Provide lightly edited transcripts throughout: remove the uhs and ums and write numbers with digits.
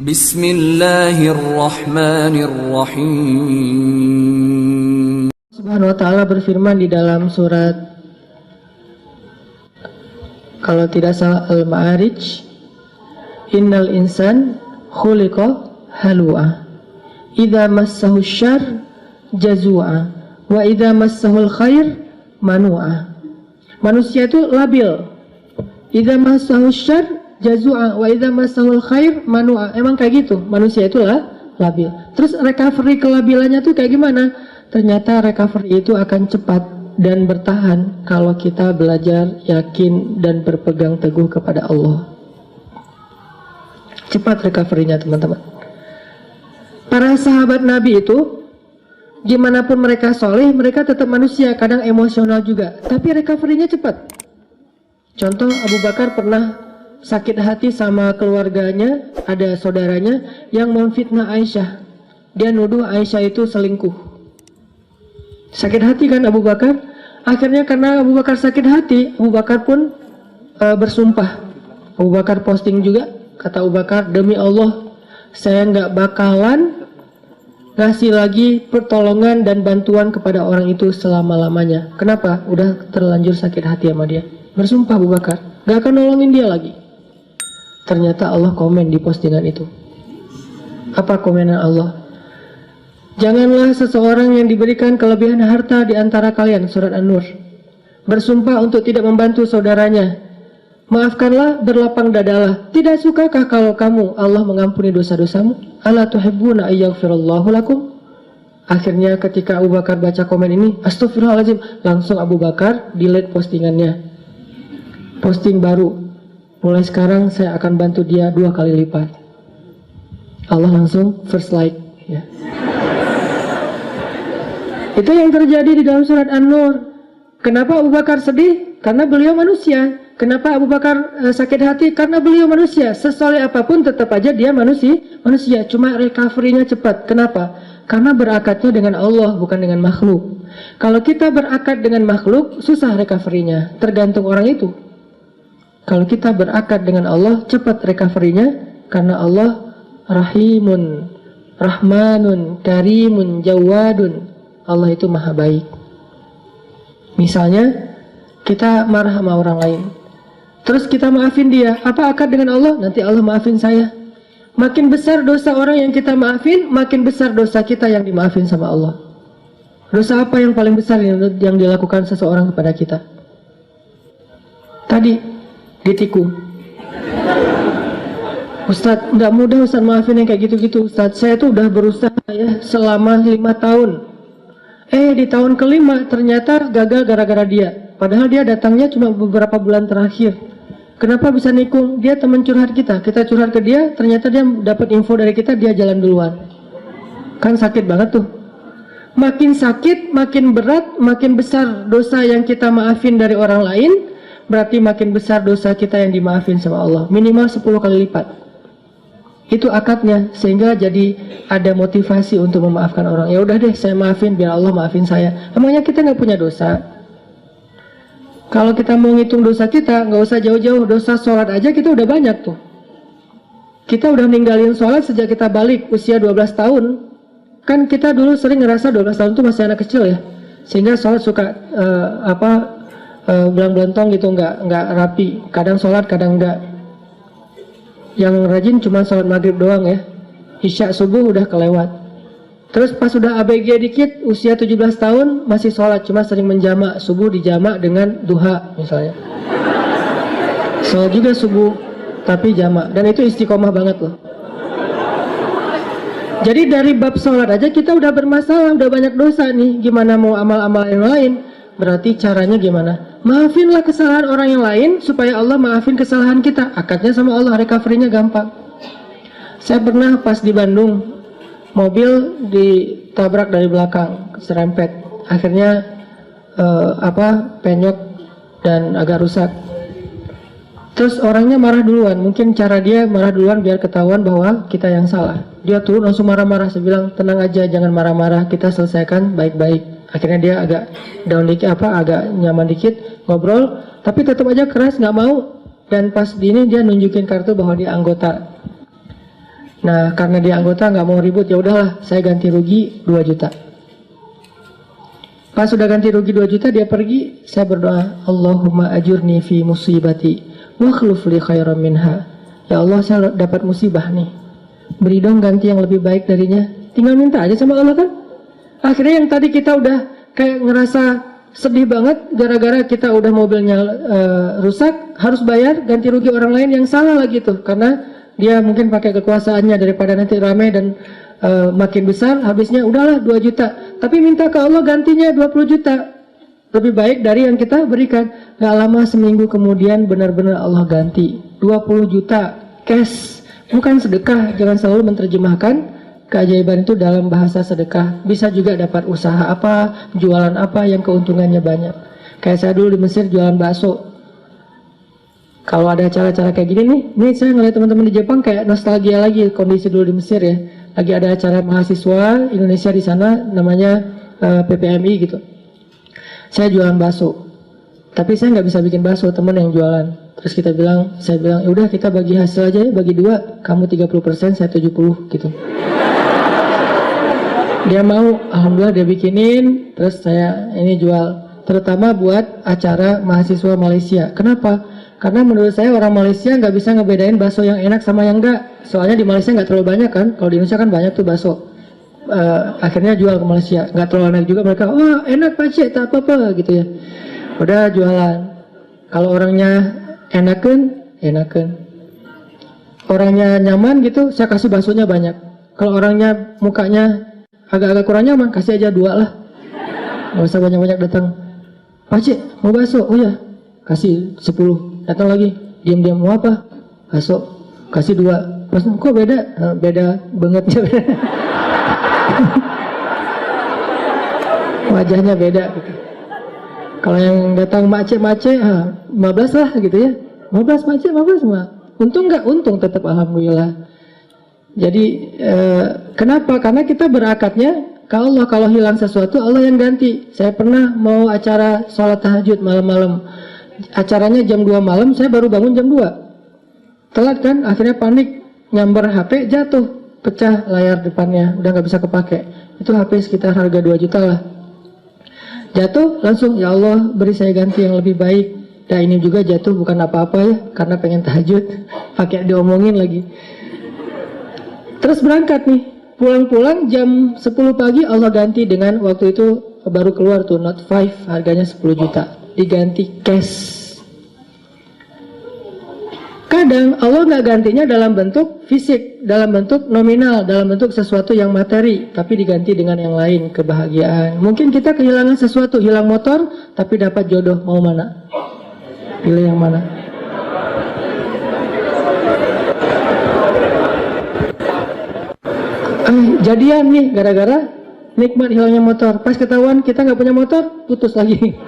Bismillahirrahmanirrahim. Subhanahu wa ta'ala berfirman di dalam surat, kalau tidak salah, Al-Ma'arij, Innal insan khuliqa halu'a idza massahu syarr jazua wa idza massahul khair manu'a. Manusia itu labil. Idza massahu syarr jazua wa idza massahul khair manu'a. Emang kayak gitu, manusia itu labil. Terus recovery kelabilannya tuh kayak gimana? Ternyata recovery itu akan cepat dan bertahan kalau kita belajar, yakin, dan berpegang teguh kepada Allah. Cepat recovery-nya, teman-teman. Para sahabat Nabi itu, gimana pun mereka soleh, mereka tetap manusia, kadang emosional juga, tapi recovery-nya cepat. Contoh, Abu Bakar pernah sakit hati sama keluarganya, ada saudaranya yang memfitnah Aisyah. Dia nuduh Aisyah itu selingkuh. Sakit hati kan Abu Bakar? Akhirnya karena Abu Bakar sakit hati, Abu Bakar pun bersumpah. Abu Bakar posting juga, kata Abu Bakar, demi Allah, saya nggak bakalan ngasih lagi pertolongan dan bantuan kepada orang itu selama-lamanya. Kenapa? Udah terlanjur sakit hati sama dia. Bersumpah Abu Bakar, nggak akan nolongin dia lagi. Ternyata Allah komen di postingan itu. Apa komenan Allah? Janganlah seseorang yang diberikan kelebihan harta di antara kalian, surat An-Nur, bersumpah untuk tidak membantu saudaranya. Maafkanlah, berlapang dadalah. Tidak sukakah kalau kamu Allah mengampuni dosa-dosamu? Ala tuhibbuna ayyaghfirallahu lakum? Akhirnya ketika Abu Bakar baca komen ini, astagfirullahaladzim, langsung Abu Bakar delete postingannya. Posting baru, mulai sekarang saya akan bantu dia 2 kali lipat. Allah langsung first like, ya. Itu yang terjadi di dalam surat An-Nur. Kenapa Abu Bakar sedih? Karena beliau manusia. Kenapa Abu Bakar sakit hati? Karena beliau manusia. Sesoleh apapun tetap aja dia manusia. Cuma recovery-nya cepat. Kenapa? Karena berakadnya dengan Allah, bukan dengan makhluk. Kalau kita berakad dengan makhluk, susah recovery-nya. Tergantung orang itu. Kalau kita berakad dengan Allah, cepat recovery-nya. Karena Allah Rahimun, Rahmanun, Karimun, Jawadun. Allah itu maha baik. Misalnya kita marah sama orang lain, terus kita maafin dia. Apa akad dengan Allah? Nanti Allah maafin saya. Makin besar dosa orang yang kita maafin, makin besar dosa kita yang dimaafin sama Allah. Dosa apa yang paling besar yang dilakukan seseorang kepada kita? Tadi ditikung. Ustadz, nggak mudah Ustadz maafin yang kayak gitu-gitu Ustadz. Saya tuh udah berusaha ya selama 5 tahun. Di tahun ke-5 ternyata gagal gara-gara dia. Padahal dia datangnya cuma beberapa bulan terakhir. Kenapa bisa nikung? Dia teman curhat kita. Kita curhat ke dia, ternyata dia dapat info dari kita, dia jalan duluan. Kan sakit banget tuh. Makin sakit, makin berat, makin besar dosa yang kita maafin dari orang lain, berarti makin besar dosa kita yang dimaafin sama Allah. Minimal 10 kali lipat. Itu akadnya, sehingga jadi ada motivasi untuk memaafkan orang. Ya udah deh, saya maafin biar Allah maafin saya. Emangnya kita nggak punya dosa? Kalau kita mau ngitung dosa kita, nggak usah jauh-jauh. Dosa sholat aja kita udah banyak tuh. Kita udah ninggalin sholat sejak kita balik usia 12 tahun. Kan kita dulu sering ngerasa 12 tahun tuh masih anak kecil ya, sehingga sholat suka belang-belantong gitu, nggak rapi. Kadang sholat, kadang enggak. Yang rajin cuma sholat maghrib doang ya. Isya subuh udah kelewat. Terus pas udah ABG dikit, usia 17 tahun masih sholat, cuma sering menjamak. Subuh dijamak dengan duha misalnya. Sholat juga subuh, tapi jamak. Dan itu istiqomah banget loh. Jadi dari bab sholat aja kita udah bermasalah, udah banyak dosa nih. Gimana mau amal-amal yang lain? Berarti caranya gimana? Maafinlah kesalahan orang yang lain supaya Allah maafin kesalahan kita. Akadnya sama Allah, recovery-nya gampang. Saya pernah pas di Bandung, mobil ditabrak dari belakang, serempet. Akhirnya penyok dan agak rusak. Terus orangnya marah duluan. Mungkin cara dia marah duluan biar ketahuan bahwa kita yang salah. Dia turun langsung marah-marah. Saya bilang, tenang aja, jangan marah-marah, kita selesaikan baik-baik. Akhirnya dia agak down dikit, agak nyaman dikit, ngobrol, tapi tetap aja keras, nggak mau. Dan pas di ini dia nunjukin kartu bahwa dia anggota. Nah, karena dia anggota nggak mau ribut, ya udahlah, saya ganti rugi 2 juta. Pas sudah ganti rugi 2 juta, dia pergi, saya berdoa, Allahumma ajurni fi musibati wa akhluf li khairan minha. Ya Allah, saya dapat musibah nih, beri dong ganti yang lebih baik darinya. Tinggal minta aja sama Allah kan. Akhirnya yang tadi kita udah kayak ngerasa sedih banget gara-gara kita udah mobilnya rusak, harus bayar ganti rugi orang lain yang salah lagi tuh, karena dia mungkin pakai kekuasaannya daripada nanti ramai dan makin besar, habisnya udahlah 2 juta. Tapi minta ke Allah gantinya 20 juta. Lebih baik dari yang kita berikan. Gak lama seminggu kemudian benar-benar Allah ganti 20 juta cash. Bukan sedekah, jangan selalu menerjemahkan keajaiban itu dalam bahasa sedekah. Bisa juga dapat usaha apa, jualan apa yang keuntungannya banyak. Kayak saya dulu di Mesir jualan bakso. Kalau ada acara-acara kayak gini nih saya ngeliat teman-teman di Jepang kayak nostalgia lagi kondisi dulu di Mesir ya. Lagi ada acara mahasiswa Indonesia di sana namanya PPMI gitu. Saya jualan bakso, tapi saya nggak bisa bikin bakso, teman yang jualan. Terus saya bilang, ya udah kita bagi hasil aja ya, bagi 2, kamu 30%, saya 70 gitu. Dia mau, alhamdulillah dia bikinin, terus saya ini jual. Terutama buat acara mahasiswa Malaysia. Kenapa? Karena menurut saya orang Malaysia nggak bisa ngebedain bakso yang enak sama yang enggak. Soalnya di Malaysia nggak terlalu banyak kan. Kalau di Indonesia kan banyak tuh bakso. Akhirnya jual ke Malaysia. Nggak terlalu enak juga, mereka, wah enak Pak Cik, tak apa-apa gitu ya. Udah jualan. Kalau orangnya enakan. Orangnya nyaman gitu, saya kasih baksonya banyak. Kalau orangnya mukanya agak-agak kurang nyaman, kasih aja 2 lah. Nggak usah banyak-banyak datang. Pak Cik, mau bakso? Oh ya, kasih 10. Datang lagi, diam-diam, mau apa? Bakso, kasih 2. Pas, kok beda? Beda banget ya. Wajahnya beda gitu. Kalau yang datang mace 15 lah gitu ya. 15 mace, 15 mah. Untung nggak? Untung tetap alhamdulillah. Jadi kenapa? Karena kita berakatnya ke Allah. Kalau hilang sesuatu Allah yang ganti. Saya pernah mau acara sholat tahajud malam-malam. Acaranya jam 2 malam, saya baru bangun jam 2. Telat kan, akhirnya panik, nyamber HP, jatuh, pecah layar depannya, udah nggak bisa kepake. Itu HP sekitar harga 2 juta lah. Jatuh, langsung, ya Allah beri saya ganti yang lebih baik. Dan ini juga jatuh bukan apa-apa ya, karena pengen tahajud, pakai diomongin lagi. Terus berangkat nih, pulang-pulang jam 10 pagi Allah ganti dengan waktu itu baru keluar tuh Note 5, harganya 10 juta. Diganti cash. Kadang Allah nggak gantinya dalam bentuk fisik, dalam bentuk nominal, dalam bentuk sesuatu yang materi, tapi diganti dengan yang lain, kebahagiaan. Mungkin kita kehilangan sesuatu, hilang motor, tapi dapat jodoh. Mau mana? Pilih yang mana? Jadian nih gara-gara nikmat hilangnya motor. Pas ketahuan kita nggak punya motor, putus lagi.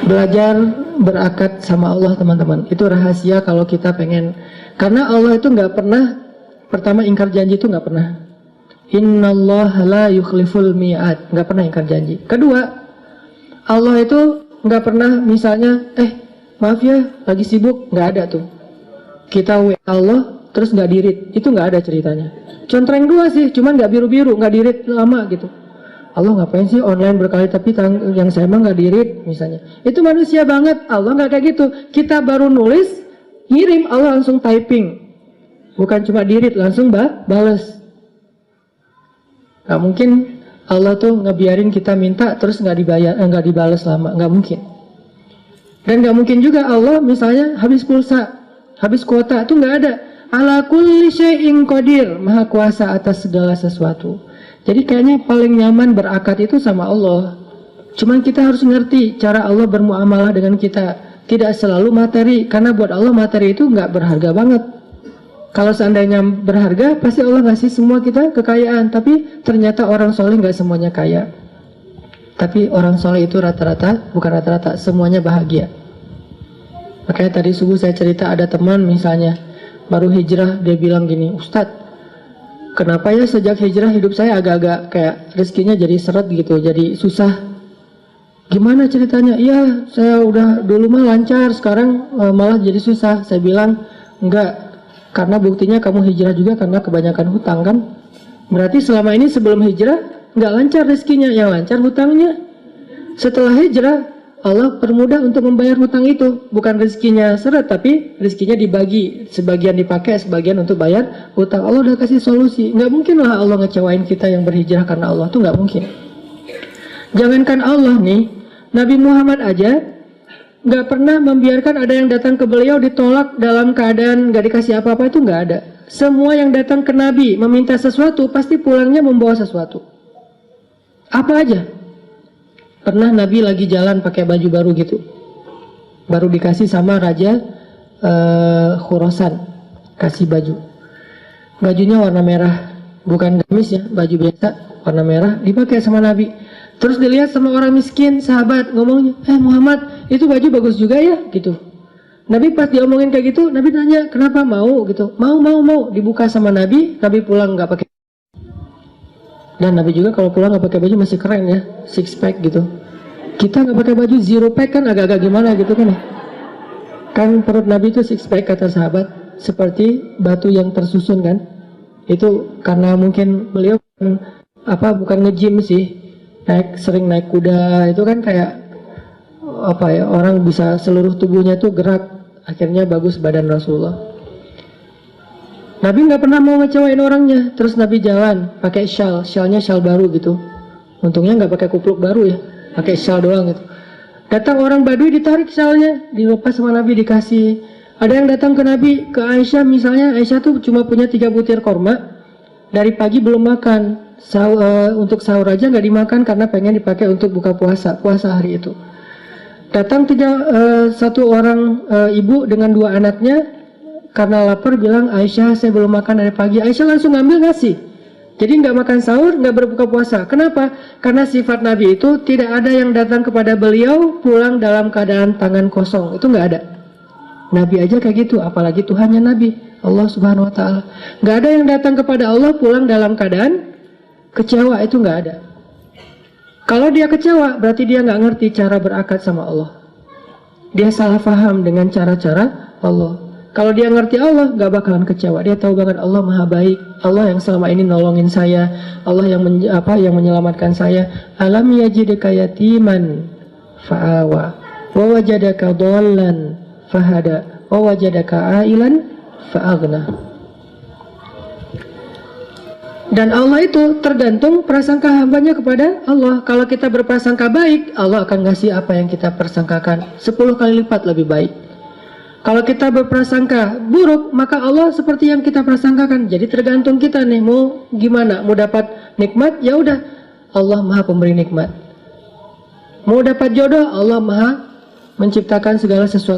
Belajar berakat sama Allah teman-teman. Itu rahasia kalau kita pengen. Karena Allah itu nggak pernah, pertama ingkar janji itu nggak pernah. Innallaha la yukhliful mi'ad, nggak pernah ingkar janji. Kedua, Allah itu nggak pernah misalnya, maaf ya lagi sibuk, nggak ada tuh. Kita WA Allah terus nggak dirit, itu nggak ada ceritanya. Contreng 2 sih, cuman nggak biru-biru, nggak dirit lama gitu. Allah ngapain sih online berkali tapi yang saya mah nggak dirit misalnya. Itu manusia banget. Allah nggak kayak gitu. Kita baru nulis, ngirim, Allah langsung typing. Bukan cuma dirit, langsung bales. Nggak mungkin Allah tuh ngebiarin kita minta terus nggak dibayar, nggak dibales lama. Nggak mungkin. Dan nggak mungkin juga Allah misalnya habis pulsa, habis kuota, itu nggak ada. Ala kulli syai'in qadir, maha kuasa atas segala sesuatu. Jadi kayaknya paling nyaman berakat itu sama Allah. Cuman kita harus ngerti cara Allah bermuamalah dengan kita. Tidak selalu materi, karena buat Allah materi itu nggak berharga banget. Kalau seandainya berharga, pasti Allah ngasih semua kita kekayaan. Tapi ternyata orang soleh nggak semuanya kaya. Tapi orang soleh itu rata-rata, bukan rata-rata, semuanya bahagia. Makanya tadi subuh saya cerita ada teman misalnya baru hijrah, dia bilang gini, Ustadz, kenapa ya sejak hijrah hidup saya agak-agak kayak rezekinya jadi seret gitu, jadi susah. Gimana ceritanya? Iya, saya udah dulu mah lancar, sekarang malah jadi susah. Saya bilang, enggak, karena buktinya kamu hijrah juga karena kebanyakan hutang kan? Berarti selama ini sebelum hijrah enggak lancar rezekinya, yang lancar hutangnya. Setelah hijrah, Allah permudah untuk membayar hutang itu. Bukan rezekinya seret, tapi rezekinya dibagi. Sebagian dipakai, sebagian untuk bayar hutang. Allah udah kasih solusi. Enggak mungkin lah Allah ngecewain kita yang berhijrah karena Allah, itu enggak mungkin. Jangankan Allah nih, Nabi Muhammad aja nggak pernah membiarkan ada yang datang ke beliau ditolak dalam keadaan nggak dikasih apa-apa, itu nggak ada. Semua yang datang ke Nabi meminta sesuatu pasti pulangnya membawa sesuatu. Apa aja? Pernah Nabi lagi jalan pakai baju baru gitu, baru dikasih sama Raja Khurasan, kasih baju. Bajunya warna merah, bukan gamis ya, baju biasa warna merah, dipakai sama Nabi. Terus dilihat sama orang miskin, sahabat ngomongnya, Muhammad, itu baju bagus juga ya, gitu. Nabi pas diomongin kayak gitu, Nabi nanya, kenapa mau, gitu. Mau, dibuka sama Nabi, Nabi pulang nggak pakai. Dan Nabi juga kalau pulang nggak pakai baju masih keren ya, six pack gitu. Kita nggak pakai baju zero pack kan agak-agak gimana gitu kan ya. Kan perut Nabi itu six pack kata sahabat, seperti batu yang tersusun kan. Itu karena mungkin beliau bukan nge-gym sih. Sering naik kuda, itu kan kayak orang bisa seluruh tubuhnya tuh gerak, akhirnya bagus badan Rasulullah. Nabi nggak pernah mau ngecewain orangnya. Terus Nabi jalan pakai syalnya syal baru gitu, untungnya nggak pakai kupluk baru ya, pakai syal doang gitu. Datang orang Badui, ditarik syalnya, dilepas sama Nabi, dikasih. Ada yang datang ke Nabi, ke Aisyah misalnya, Aisyah tuh cuma punya 3 butir korma, dari pagi belum makan. Untuk sahur aja nggak dimakan karena pengen dipakai untuk buka puasa hari itu. Datang satu orang ibu dengan 2 anaknya, karena lapar bilang, Aisyah saya belum makan dari pagi. Aisyah langsung ngambil ngasih. Jadi nggak makan sahur, nggak berbuka puasa. Kenapa? Karena sifat Nabi itu tidak ada yang datang kepada beliau pulang dalam keadaan tangan kosong. Itu nggak ada. Nabi aja kayak gitu, apalagi Tuhannya Nabi, Allah Subhanahu Wa Taala. Nggak ada yang datang kepada Allah pulang dalam keadaan kecewa, itu nggak ada. Kalau dia kecewa, berarti dia nggak ngerti cara berakad sama Allah. Dia salah paham dengan cara-cara Allah. Kalau dia ngerti Allah, nggak bakalan kecewa. Dia tahu banget Allah maha baik, Allah yang selama ini nolongin saya, Allah yang menyelamatkan saya. Alam yajidka yatiman fa'awa, wa wajadaka dhallan fahada, wa wajadaka ailan fa'aghna. Dan Allah itu tergantung prasangka hambanya kepada Allah. Kalau kita berprasangka baik, Allah akan ngasih apa yang kita persangkakan 10 kali lipat lebih baik. Kalau kita berprasangka buruk, maka Allah seperti yang kita prasangkakan. Jadi tergantung kita nih, mau gimana? Mau dapat nikmat, ya udah, Allah maha pemberi nikmat. Mau dapat jodoh, Allah maha menciptakan segala sesuatu.